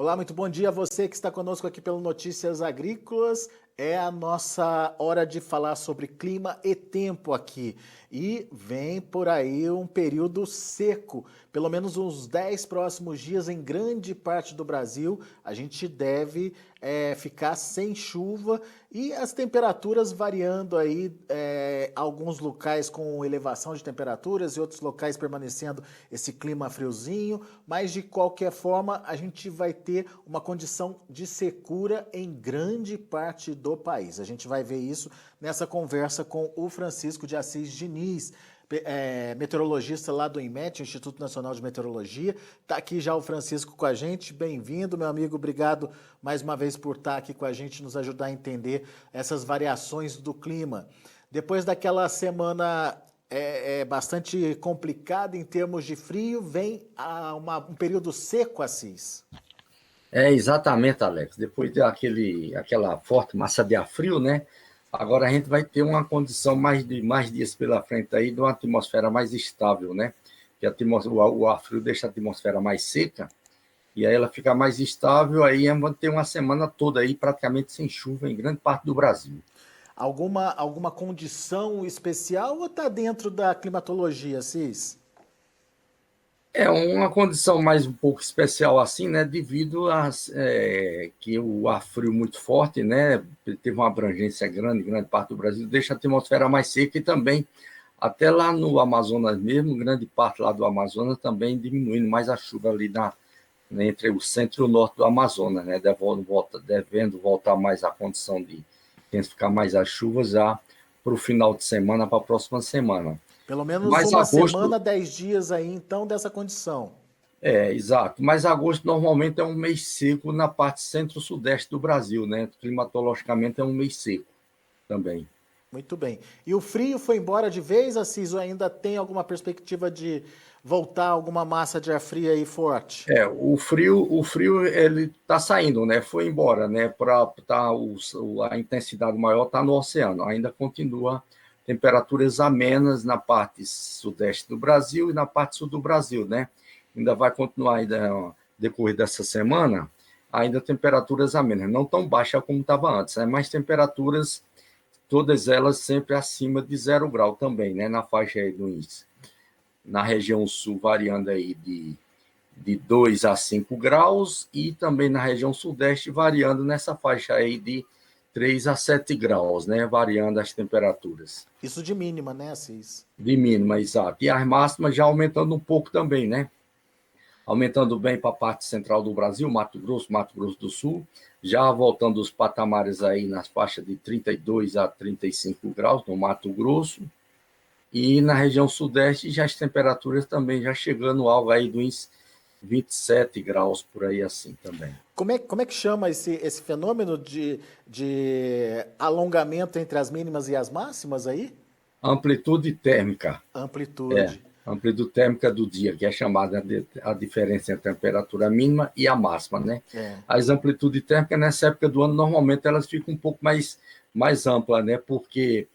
Olá, muito bom dia a você que está conosco aqui pelo Notícias Agrícolas. É a nossa hora de falar sobre clima e tempo aqui. E vem por aí um período seco, pelo menos uns 10 próximos dias em grande parte do Brasil. A gente deve ficar sem chuva e as temperaturas variando aí, alguns locais com elevação de temperaturas e outros locais permanecendo esse clima friozinho, mas de qualquer forma a gente vai ter uma condição de secura em grande parte do país. A gente vai ver isso nessa conversa com o Francisco de Assis Diniz, meteorologista lá do INMET, Instituto Nacional de Meteorologia. Está aqui já o Francisco com a gente. Bem-vindo, meu amigo. Obrigado mais uma vez por estar aqui com a gente, nos ajudar a entender essas variações do clima. Depois daquela semana bastante complicada em termos de frio, vem um período seco, Assis. Exatamente, Alex. Depois daquela forte massa de ar frio, né? Agora a gente vai ter uma condição mais dias pela frente aí, de uma atmosfera mais estável, né? Que o ar frio deixa a atmosfera mais seca, e aí ela fica mais estável, aí vamos ter uma semana toda aí praticamente sem chuva em grande parte do Brasil. Alguma condição especial ou está dentro da climatologia, Assis? É uma condição mais um pouco especial assim, né? Devido que o ar frio muito forte, né? Teve uma abrangência grande parte do Brasil, deixa a atmosfera mais seca e também, até lá no Amazonas mesmo, grande parte lá do Amazonas também diminuindo mais a chuva ali entre o centro e o norte do Amazonas, né? Devendo voltar mais a condição de intensificar mais as chuvas já para o final de semana, para a próxima semana. Pelo menos Mas uma agosto. semana, 10 dias aí, então, dessa condição. Exato. Mas agosto normalmente é um mês seco na parte centro-sudeste do Brasil, né? Climatologicamente é um mês seco também. Muito bem. E o frio foi embora de vez, Assis, ou ainda tem alguma perspectiva de voltar alguma massa de ar fria aí forte? O frio ele está saindo, né? Foi embora, né? A intensidade maior está no oceano. Ainda continua temperaturas amenas na parte sudeste do Brasil e na parte sul do Brasil, né? Ainda vai continuar ainda no decorrer dessa semana, ainda temperaturas amenas, não tão baixa como estava antes, né? Mas temperaturas todas elas sempre acima de 0 grau também, né? Na faixa aí na região sul variando aí de 2 a 5 graus e também na região sudeste variando nessa faixa aí de 3 a 7 graus, né? Variando as temperaturas. Isso de mínima, né, Assis? De mínima, exato. E as máximas já aumentando um pouco também, né? Aumentando bem para a parte central do Brasil, Mato Grosso do Sul, já voltando os patamares aí nas faixas de 32 a 35 graus no Mato Grosso, e na região sudeste já as temperaturas também já chegando algo aí dos 27 graus por aí assim também. Como é que chama esse fenômeno de alongamento entre as mínimas e as máximas aí? Amplitude térmica, Amplitude. amplitude térmica do dia, que é chamada a diferença entre a temperatura mínima e a máxima, né? É. As amplitudes térmicas nessa época do ano normalmente elas ficam um pouco mais amplas, né? Porque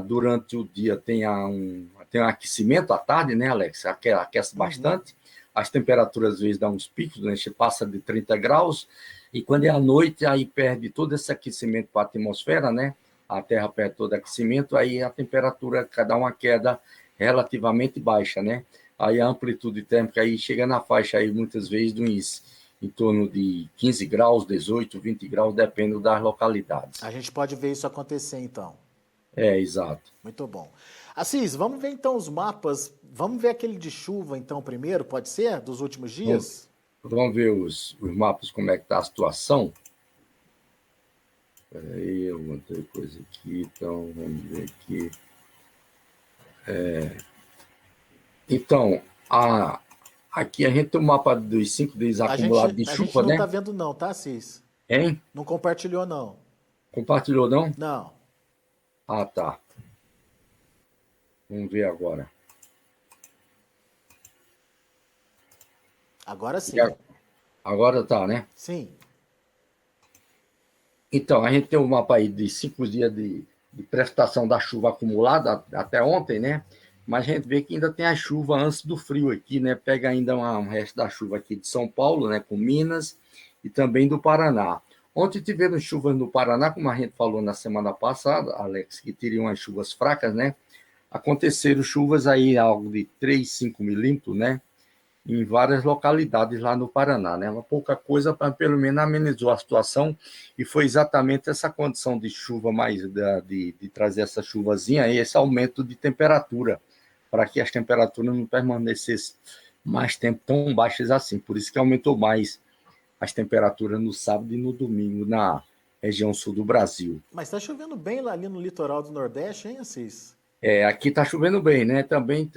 durante o dia tem um aquecimento à tarde, né, Alex? Aquece bastante. As temperaturas às vezes dão uns picos, né? A gente passa de 30 graus, e quando é à noite, aí perde todo esse aquecimento para a atmosfera, né? A Terra perde todo aquecimento, aí a temperatura dá uma queda relativamente baixa, né? Aí a amplitude térmica aí chega na faixa aí muitas vezes de uns em torno de 15 graus, 18, 20 graus, dependendo das localidades. A gente pode ver isso acontecer, então. Exato. Muito bom. Assis, vamos ver então os mapas. Vamos ver aquele de chuva, então, primeiro, pode ser? Dos últimos dias? Vamos ver os mapas, como é que está a situação. Espera aí, eu montei coisa aqui, então vamos ver aqui. Então, aqui a gente tem um mapa dos 5 dias A gente, acumulados de a gente chuva, não tá né? vendo não, tá, Assis? Hein? Não compartilhou não. Compartilhou, não? Não. Ah, tá. Vamos ver agora. Agora sim. Agora tá, né? Sim. Então, a gente tem um mapa aí de 5 dias de precipitação da chuva acumulada até ontem, né? mas a gente vê que ainda tem a chuva antes do frio aqui, né? Pega ainda um resto da chuva aqui de São Paulo, né? Com Minas e também do Paraná. Ontem tivemos chuvas no Paraná, como a gente falou na semana passada, Alex, que teriam as chuvas fracas, né? Aconteceram chuvas aí, algo de 3, 5 milímetros, né? Em várias localidades lá no Paraná, né? Uma pouca coisa, para pelo menos amenizou a situação, e foi exatamente essa condição de chuva de trazer essa chuvazinha e esse aumento de temperatura, para que as temperaturas não permanecessem mais tempo tão baixas assim. Por isso que aumentou mais as temperaturas no sábado e no domingo na região sul do Brasil. Mas está chovendo bem lá ali no litoral do Nordeste, hein, Assis? Aqui está chovendo bem, né? Também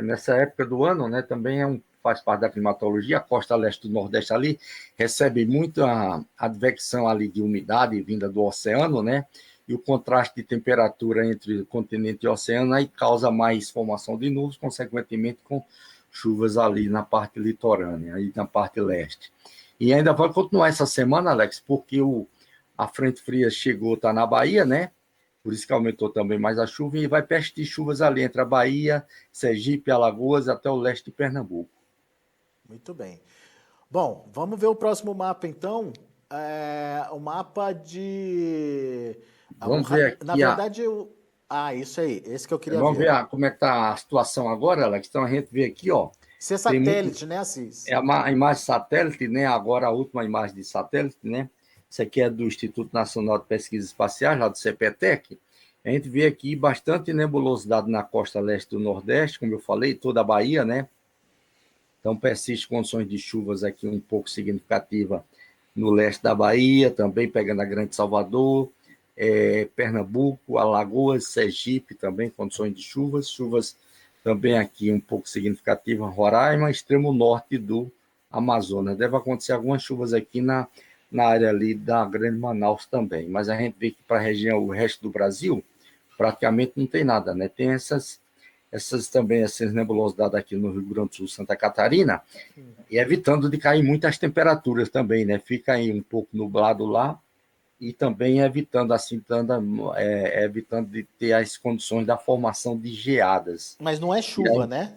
nessa época do ano, né? Também faz parte da climatologia. A costa leste do Nordeste ali recebe muita advecção ali de umidade vinda do oceano, né? E o contraste de temperatura entre continente e oceano aí causa mais formação de nuvens, consequentemente com chuvas ali na parte litorânea, aí na parte leste. E ainda vai continuar essa semana, Alex, porque a frente fria chegou, está na Bahia, né? Por isso que aumentou também mais a chuva, e vai persistir chuvas ali entre a Bahia, Sergipe, Alagoas, até o leste de Pernambuco. Muito bem. Bom, vamos ver o próximo mapa, então. O mapa de... Vamos ver Na aqui, verdade, isso aí. Esse que eu queria vamos ver. ver como é que está a situação agora, Alex. Então a gente vê aqui, ó. Isso é Tem muito, satélite, né, Assis? a imagem satélite, né? Agora a última imagem de satélite, né? Isso aqui é do Instituto Nacional de Pesquisas Espaciais, lá do CPTEC. A gente vê aqui bastante nebulosidade na costa leste do Nordeste, como eu falei, toda a Bahia, né? Então, persiste condições de chuvas aqui um pouco significativa no leste da Bahia, também pegando a Grande Salvador, Pernambuco, Alagoas, Sergipe, também condições de chuvas também aqui um pouco significativa, Roraima, extremo norte do Amazonas. Deve acontecer algumas chuvas aqui na área ali da Grande Manaus também, mas a gente vê que para a região, o resto do Brasil, praticamente não tem nada, né? Tem essas nebulosidades aqui no Rio Grande do Sul, Santa Catarina, e evitando de cair muitas temperaturas também, né? Fica aí um pouco nublado lá, e também evitando evitando de ter as condições da formação de geadas. Mas não é chuva, né?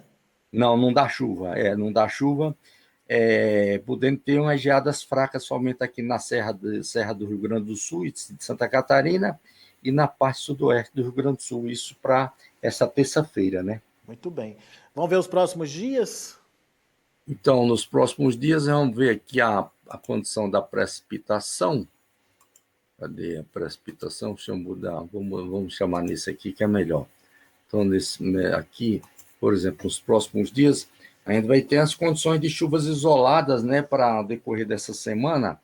Não dá chuva, não dá chuva, podendo ter umas geadas fracas somente aqui na Serra do Rio Grande do Sul e de Santa Catarina, e na parte sudoeste do Rio Grande do Sul, isso para essa terça-feira, né? Muito bem. Vamos ver os próximos dias? Então, nos próximos dias, vamos ver aqui a condição da precipitação. Cadê a precipitação? Deixa eu mudar, vamos chamar nesse aqui que é melhor. Então, aqui, por exemplo, nos próximos dias, a gente vai ter as condições de chuvas isoladas, né, para o decorrer dessa semana,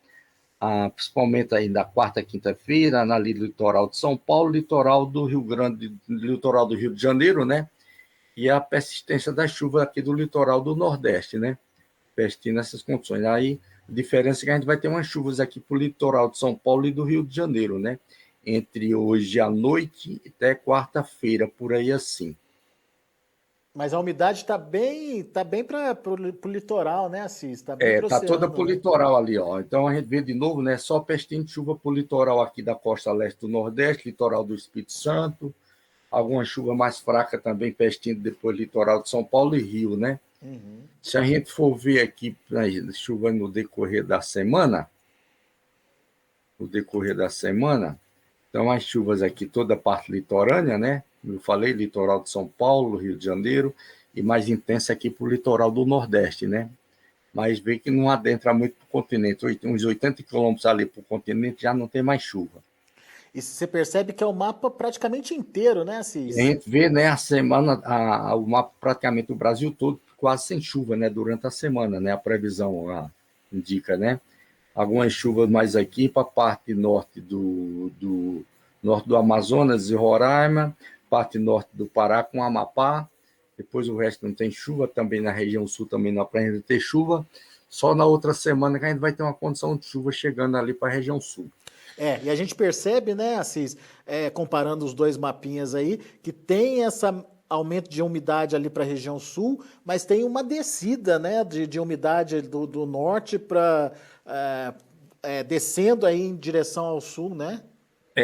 principalmente aí da quarta, quinta-feira, na litoral de São Paulo, litoral do Rio de Janeiro, né, e a persistência das chuvas aqui do litoral do Nordeste, né, persistindo nessas condições. Aí, a diferença é que a gente vai ter umas chuvas aqui para o litoral de São Paulo e do Rio de Janeiro, né, entre hoje à noite até quarta-feira, por aí assim. Mas a umidade está bem para o litoral, né, Assis? Está bem para o Tá toda oceano, para o né? litoral ali, ó. Então a gente vê de novo, né? Só pestindo chuva para o litoral aqui da costa leste do Nordeste, litoral do Espírito Santo, alguma chuva mais fraca também pestindo depois litoral de São Paulo e Rio, né? Uhum. Se a gente for ver aqui chuva no decorrer da semana, então as chuvas aqui toda a parte litorânea, né? Eu falei, litoral de São Paulo, Rio de Janeiro, e mais intensa aqui para o litoral do Nordeste, né? Mas vê que não adentra muito para o continente, uns 80 quilômetros ali para o continente já não tem mais chuva. E você percebe que é o mapa praticamente inteiro, né, E a Assis? gente vê, né, a semana, o mapa praticamente o Brasil todo quase sem chuva, né, durante a semana, né, a previsão indica, né, algumas chuvas mais aqui para a parte norte norte do Amazonas e Roraima, parte norte do Pará com Amapá, depois o resto não tem chuva, também na região sul também não aprende ter chuva, só na outra semana que a gente vai ter uma condição de chuva chegando ali para a região sul. E a gente percebe, né, Assis, comparando os dois mapinhas aí, que tem esse aumento de umidade ali para a região sul, mas tem uma descida, né, de umidade do norte para descendo aí em direção ao sul, né?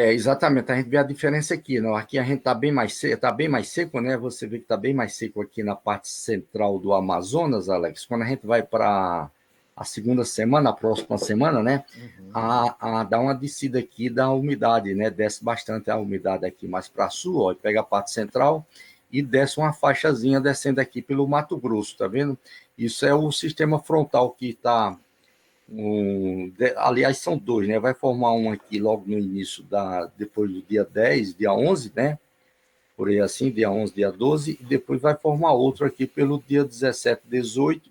Exatamente, a gente vê a diferença aqui, não? Aqui a gente está bem mais seco, né? Você vê que está bem mais seco aqui na parte central do Amazonas, Alex. Quando a gente vai para a segunda semana, a próxima semana, né? Dá uma descida aqui da umidade, né? Desce bastante a umidade aqui mais para sul, ó, e pega a parte central e desce uma faixazinha descendo aqui pelo Mato Grosso, tá vendo? Isso é o sistema frontal que está. Aliás, são dois, né? Vai formar um aqui logo no início, depois do dia 10, dia 11, né? Por aí assim, dia 11, dia 12, e depois vai formar outro aqui pelo dia 17, 18,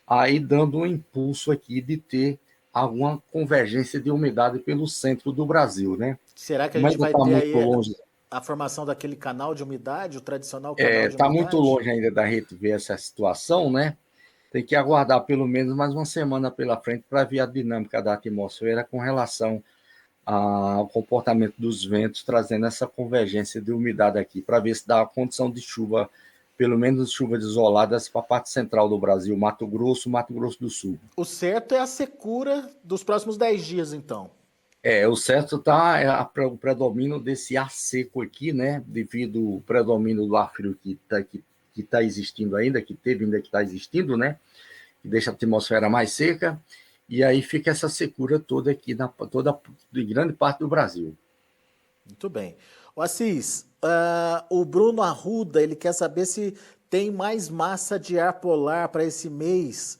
aí dando um impulso aqui de ter alguma convergência de umidade pelo centro do Brasil, né? Será que a Mas gente ainda vai está ter muito aí longe. a formação daquele canal de umidade, o tradicional canal de Está muito umidade? longe ainda da gente ver essa situação, né? Tem que aguardar pelo menos mais uma semana pela frente para ver a dinâmica da atmosfera com relação ao comportamento dos ventos, trazendo essa convergência de umidade aqui, para ver se dá a condição de chuva, pelo menos chuvas isoladas para a parte central do Brasil, Mato Grosso do Sul. O certo é a secura dos próximos 10 dias, então. O certo está o predomínio desse ar seco aqui, né? Devido ao predomínio do ar frio que tá existindo ainda, que teve ainda que está existindo, né? Que deixa a atmosfera mais seca, e aí fica essa secura toda aqui, de grande parte do Brasil. Muito bem. O Assis, o Bruno Arruda, ele quer saber se tem mais massa de ar polar para esse mês,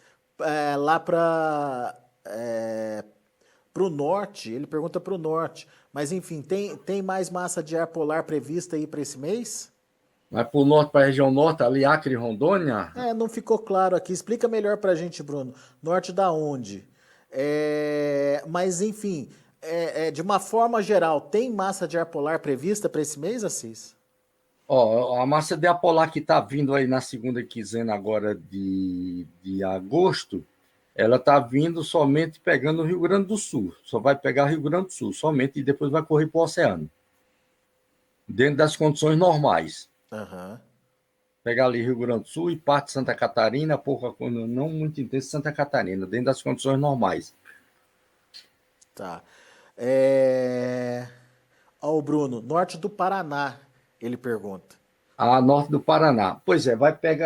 lá para o norte. Ele pergunta para o norte. Mas, enfim, tem mais massa de ar polar prevista aí para esse mês? Mas para o norte, para a região norte, ali Acre e Rondônia, Não ficou claro aqui. Explica melhor para a gente, Bruno. Norte da onde? Mas, enfim, de uma forma geral, tem massa de ar polar prevista para esse mês, Assis? a massa de ar polar que está vindo aí na segunda quinzena agora de agosto, ela está vindo somente pegando o Rio Grande do Sul. Só vai pegar o Rio Grande do Sul, somente, e depois vai correr para o oceano. Dentro das condições normais. Aham. Pegar ali Rio Grande do Sul e parte de Santa Catarina, não muito intenso Santa Catarina, dentro das condições normais. Tá. Ó, o Bruno, norte do Paraná, ele pergunta. A norte do Paraná. Pois é,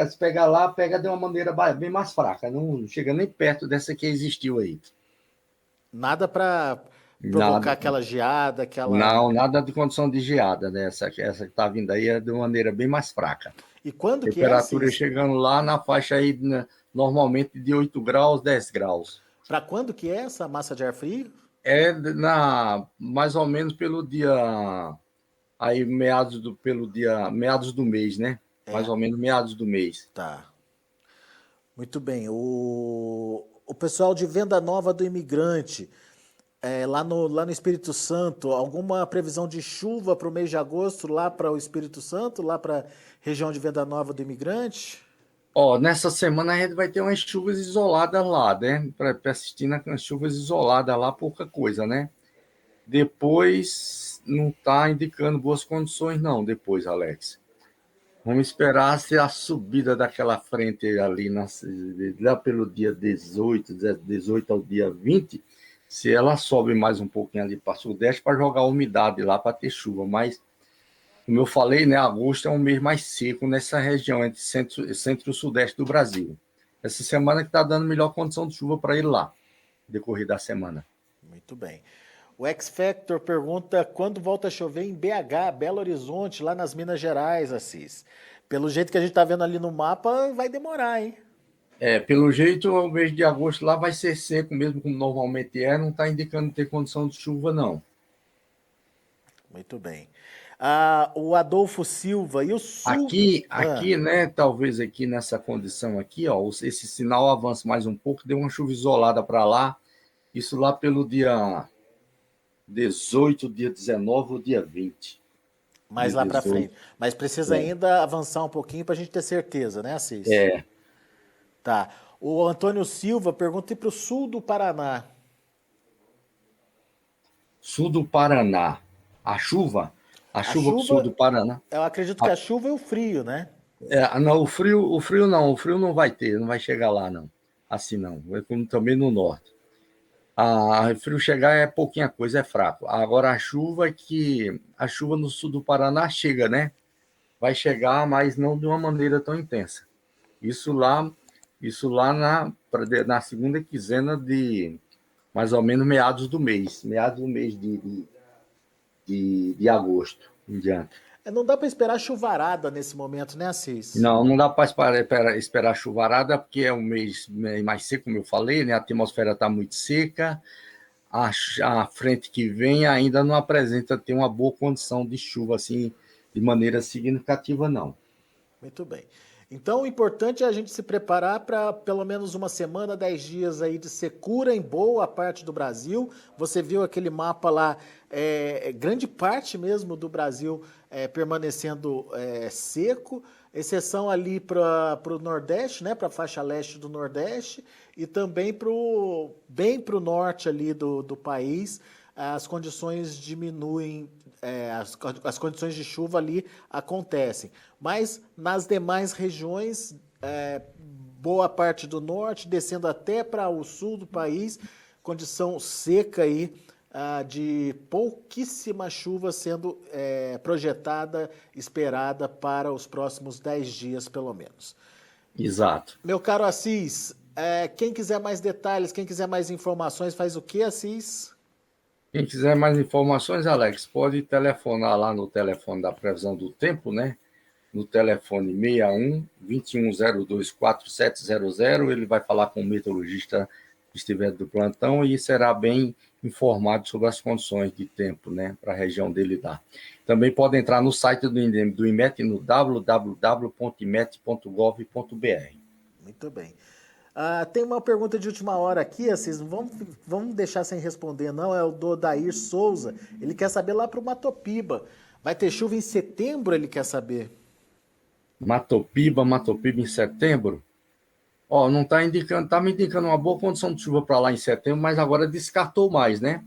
se pegar lá, pega de uma maneira bem mais fraca, não chega nem perto dessa que existiu aí. Nada para provocar Nada. aquela geada, aquela. Não, nada de condição de geada, né? Essa que está vindo aí é de uma maneira bem mais fraca. E quando que é, Temperatura Assis? chegando lá na faixa aí, né, normalmente de 8 graus, 10 graus. Para quando que é essa massa de ar frio? Mais ou menos pelo dia aí meados do mês, né? Mais ou menos meados do mês. Tá. Muito bem. O pessoal de Venda Nova do Imigrante, lá no Espírito Santo, alguma previsão de chuva para o mês de agosto lá para o Espírito Santo, lá para a região de Venda Nova do Imigrante? Nessa semana a gente vai ter umas chuvas isoladas lá, né? Para assistir nas chuvas isoladas lá, pouca coisa, né? Depois não está indicando boas condições, não, depois, Alex. Vamos esperar se a subida daquela frente ali, lá pelo dia 18 ao dia 20, se ela sobe mais um pouquinho ali para o sudeste para jogar umidade lá para ter chuva. Mas, como eu falei, né, agosto é um mês mais seco nessa região, entre centro e sudeste do Brasil. Essa semana que está dando melhor condição de chuva para ele lá, decorrer da semana. Muito bem. O X Factor pergunta quando volta a chover em BH, Belo Horizonte, lá nas Minas Gerais, Assis. Pelo jeito que a gente está vendo ali no mapa, vai demorar, hein? Pelo jeito, o mês de agosto lá vai ser seco, mesmo como normalmente é, não está indicando ter condição de chuva, não. Muito bem. O Adolfo Silva e o sul. Aqui, né? Talvez aqui nessa condição aqui, ó, esse sinal avança mais um pouco, deu uma chuva isolada para lá. Isso lá pelo dia 18, dia 19 ou dia 20. Mais lá para frente. Mas precisa ainda avançar um pouquinho para a gente ter certeza, né, Assis? Tá. O Antônio Silva pergunta para o sul do Paraná. Sul do Paraná. A chuva pro sul do Paraná. Eu acredito que a chuva é o frio, né? Não, o frio não vai ter, não vai chegar lá, não. Assim não, é como também no norte. A frio chegar é pouquinha coisa, é fraco. Agora a chuva no sul do Paraná chega, né? Vai chegar, mas não de uma maneira tão intensa. Isso lá na segunda quinzena de mais ou menos meados do mês de agosto em diante. Não dá para esperar chuvarada nesse momento, né, Assis? Não dá para esperar chuvarada, porque é um mês mais seco, como eu falei, né? A atmosfera está muito seca, a frente que vem ainda não apresenta ter uma boa condição de chuva, assim, de maneira significativa, não. Muito bem. Então, o importante é a gente se preparar para pelo menos uma semana, 10 dias aí de secura em boa parte do Brasil. Você viu aquele mapa lá, grande parte mesmo do Brasil permanecendo seco, exceção ali para o Nordeste, né, para a faixa leste do Nordeste, e também bem para o norte ali do país, as condições diminuem. As condições de chuva ali acontecem, mas nas demais regiões, boa parte do norte, descendo até para o sul do país, condição seca aí, de pouquíssima chuva sendo projetada, esperada para os próximos 10 dias, pelo menos. Exato. Meu caro Assis, quem quiser mais detalhes, quem quiser mais informações, faz o que, Assis? Quem quiser mais informações, Alex, pode telefonar lá no telefone da previsão do tempo, né? No telefone 61-2102-4700. Ele vai falar com o meteorologista que estiver do plantão e será bem informado sobre as condições de tempo, né? Para a região dele lá. Também pode entrar no site do IMET no www.imet.gov.br. Muito bem. Tem uma pergunta de última hora aqui, Assis, vamos deixar sem responder não, é o do Odair Souza, ele quer saber lá para o Matopiba, vai ter chuva em setembro, ele quer saber. Matopiba em setembro? Não está indicando, está me indicando uma boa condição de chuva para lá em setembro, mas agora descartou mais, né?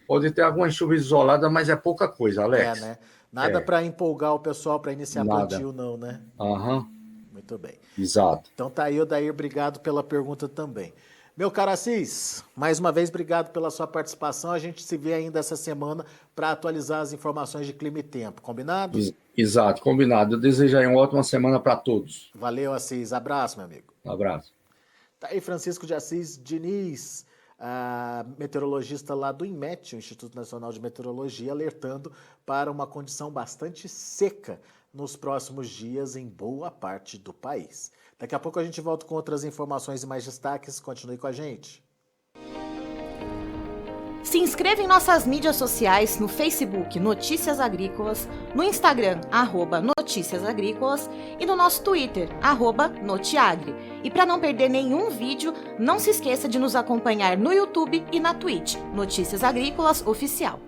Pode ter alguma chuva isolada, mas é pouca coisa, Alex. Né? Nada para empolgar o pessoal para iniciar plantio não, né? Aham. Muito bem. Exato. Então tá aí, Odair, obrigado pela pergunta também. Meu caro Assis, mais uma vez, obrigado pela sua participação. A gente se vê ainda essa semana para atualizar as informações de clima e tempo. Combinado? Exato, combinado. Eu desejo aí uma ótima semana para todos. Valeu, Assis. Abraço, meu amigo. Um abraço. Tá aí Francisco de Assis Diniz, meteorologista lá do INMET, o Instituto Nacional de Meteorologia, alertando para uma condição bastante seca nos próximos dias em boa parte do país. Daqui a pouco a gente volta com outras informações e mais destaques. Continue com a gente. Se inscreva em nossas mídias sociais no Facebook Notícias Agrícolas, no Instagram @Notícias Agrícolas e no nosso Twitter @Notiagre. E para não perder nenhum vídeo, não se esqueça de nos acompanhar no YouTube e na Twitch Notícias Agrícolas Oficial.